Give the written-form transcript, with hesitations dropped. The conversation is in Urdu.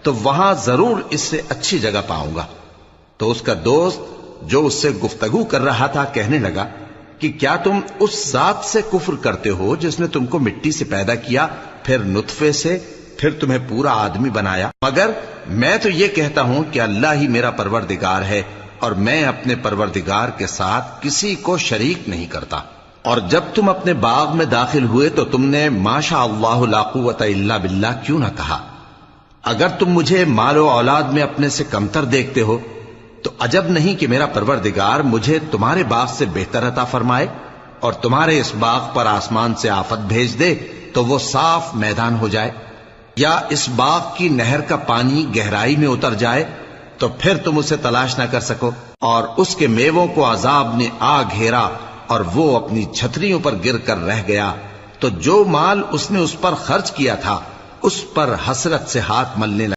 تو وہاں ضرور اس سے اچھی جگہ پاؤں گا۔ تو اس کا دوست جو اس سے گفتگو کر رہا تھا کہنے لگا کہ کیا تم اس ذات سے کفر کرتے ہو جس نے تم کو مٹی سے پیدا کیا، پھر نطفے سے، پھر تمہیں پورا آدمی بنایا؟ مگر میں تو یہ کہتا ہوں کہ اللہ ہی میرا پروردگار ہے، اور میں اپنے پروردگار کے ساتھ کسی کو شریک نہیں کرتا۔ اور جب تم اپنے باغ میں داخل ہوئے تو تم نے ما شاء اللہ لا قوت الا باللہ کیوں نہ کہا؟ اگر تم مجھے مال و اولاد میں اپنے سے کمتر دیکھتے ہو تو عجب نہیں کہ میرا پروردگار مجھے تمہارے باغ سے بہتر عطا فرمائے، اور تمہارے اس باغ پر آسمان سے آفت بھیج دے تو وہ صاف میدان ہو جائے، یا اس باغ کی نہر کا پانی گہرائی میں اتر جائے تو پھر تم اسے تلاش نہ کر سکو، اور اس کے میووں کو عذاب نے آ گھیرا اور وہ اپنی چھتریوں پر گر کر رہ گیا، تو جو مال اس نے اس پر خرچ کیا تھا اس پر حسرت سے ہاتھ ملنے لگا۔